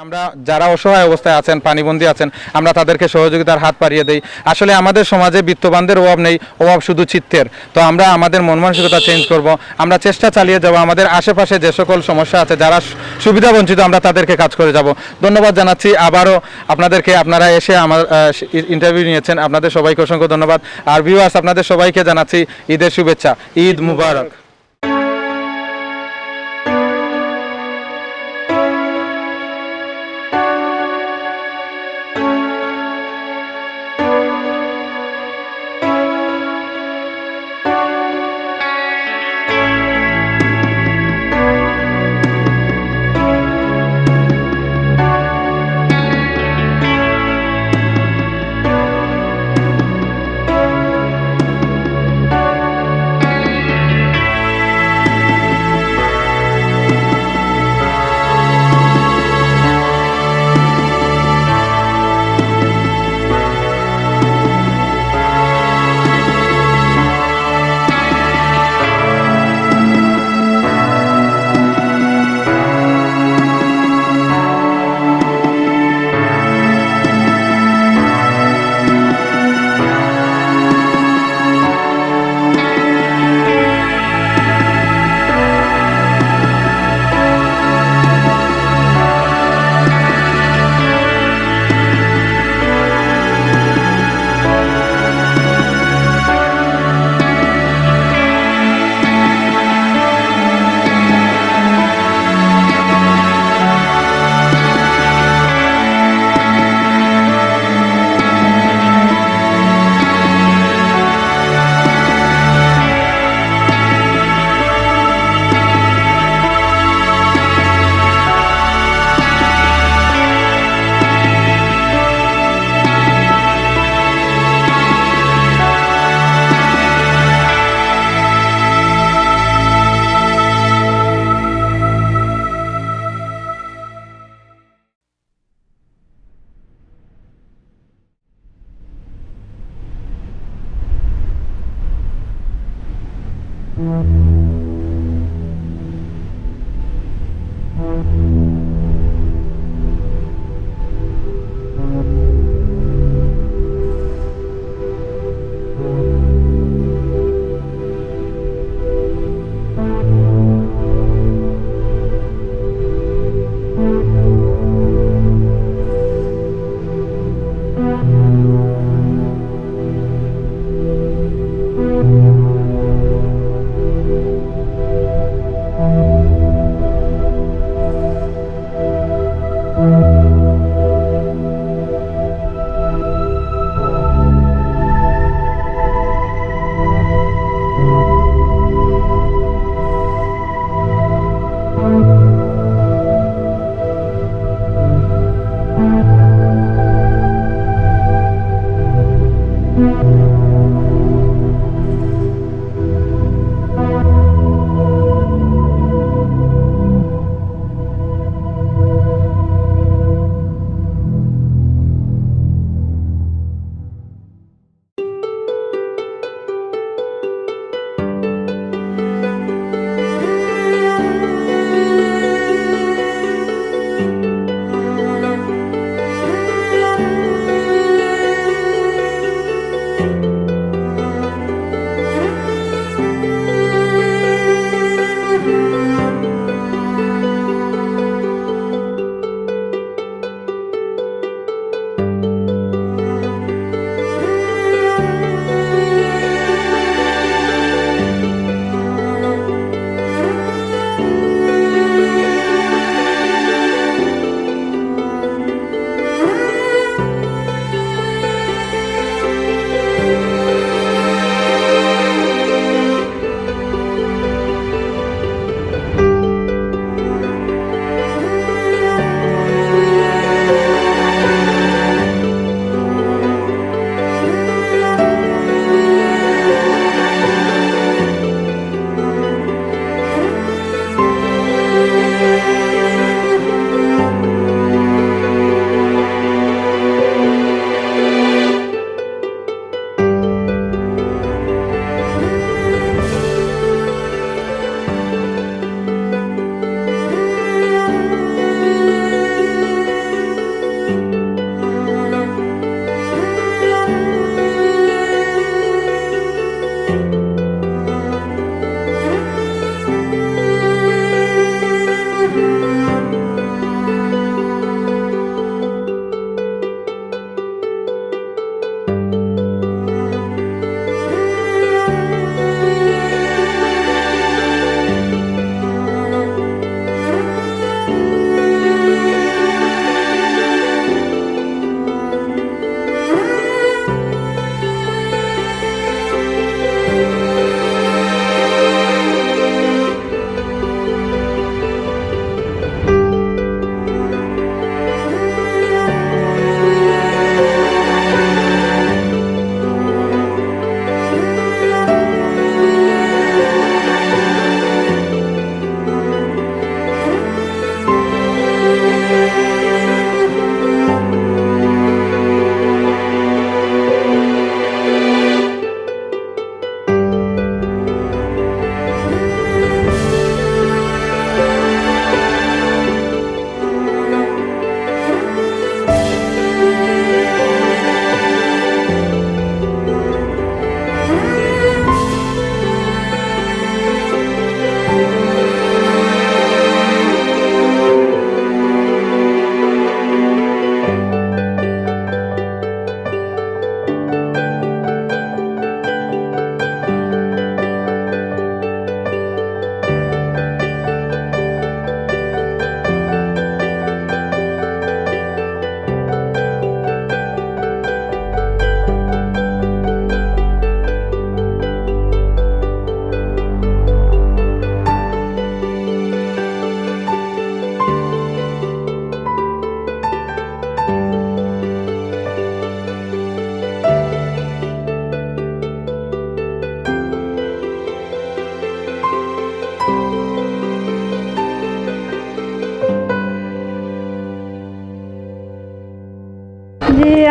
আমরা যারা অসহায় অবস্থায় আছেন, পানিবন্দী আছেন, আমরা তাদেরকে সহযোগিতার হাত বাড়িয়ে দেই। আসলে আমাদের সমাজে বিত্তবানদের অভাব নেই, অভাব শুধু চিত্তের। তো আমরা আমাদের মন মানসিকতা চেঞ্জ করব, আমরা চেষ্টা চালিয়ে যাব। আমাদের আশেপাশে যে সকল সমস্যা আছে, যারা সুবিধা বঞ্চিত, আমরা তাদেরকে কাজ করে যাব। ধন্যবাদ জানাচ্ছি আবারও আপনাদেরকে, আপনারা এসে আমার ইন্টারভিউ নিয়েছেন, আপনাদের সবাইকে অসংখ্য ধন্যবাদ। আর ভিউয়ার্স, আপনাদের সবাইকে জানাচ্ছি ঈদের শুভেচ্ছা। ঈদ মুবারক।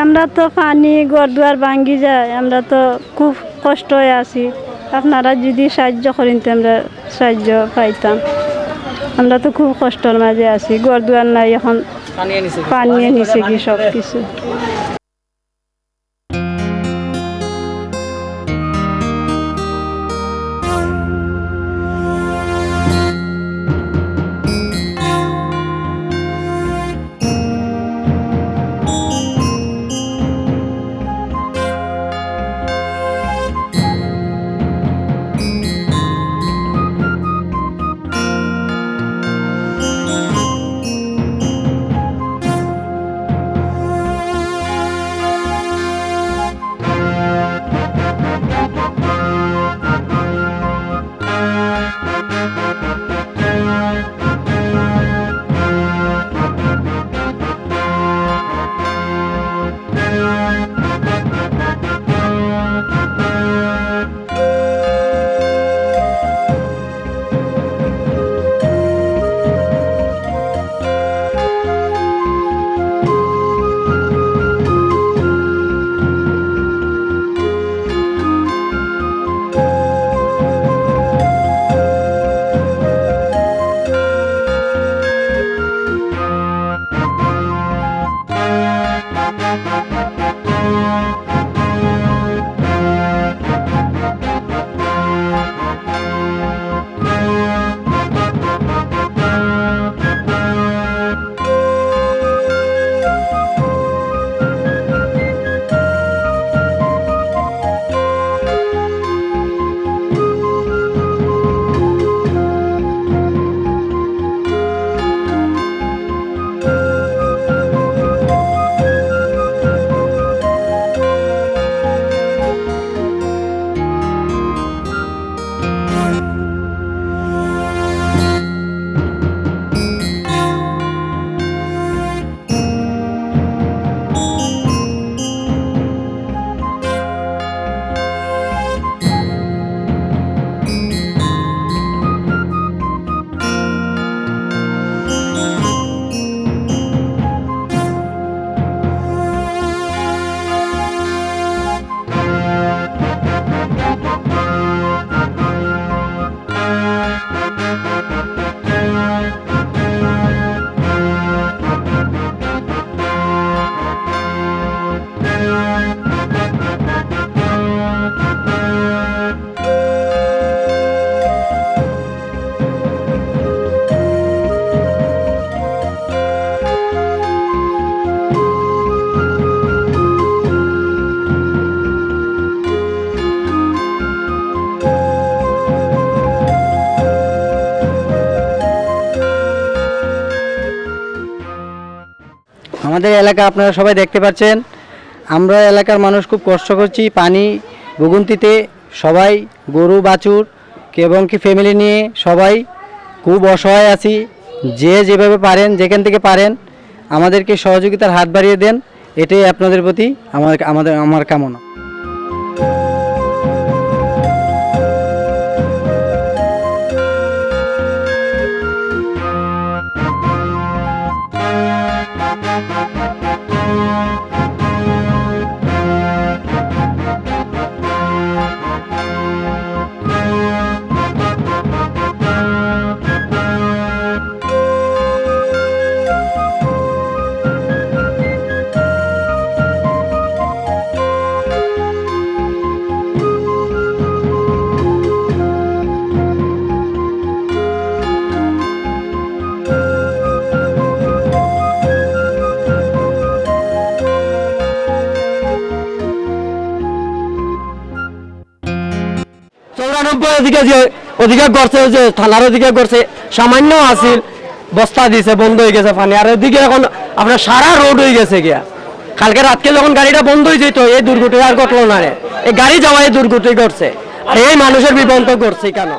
আমরা তো পানি ঘর দুয়ার ভাঙ্গি যায়, আমরা তো খুব কষ্ট হয়ে আছি। আপনারা যদি সাহায্য করেন তো আমরা সাহায্য পাইতাম। আমরা তো খুব কষ্টর মাঝে আছি, ঘর দুয়ার নাই, এখন পানি নিচে কি সব কিছু। আমাদের এলাকা আপনারা সবাই দেখতে পাচ্ছেন, আমরা এলাকার মানুষ খুব কষ্ট করছি পানি ভোগান্তিতে। সবাই গরু বাছুর এবং কি ফ্যামিলি নিয়ে সবাই খুব অসহায় আছি। যে যেভাবে পারেন, যেখান থেকে পারেন আমাদেরকে সহযোগিতার হাত বাড়িয়ে দেন, এটাই আপনাদের প্রতি আমার কামনা। অধিকার করছে, যে থানার অধিকার করছে, সামান্য আসিল বস্তা দিয়েছে, বন্ধ হয়ে গেছে পানি। আর এদিকে এখন আপনার সারা রোড হয়ে গেছে গিয়া। কালকে রাতকে যখন গাড়িটা বন্ধ হয়ে যেত, এই দুর্ঘটনা আর ঘটলো না রে। এই গাড়ি যাওয়া এই দুর্ঘটনা ঘটছে, আর এই মানুষের বিভ্রান্ত করছে কেন?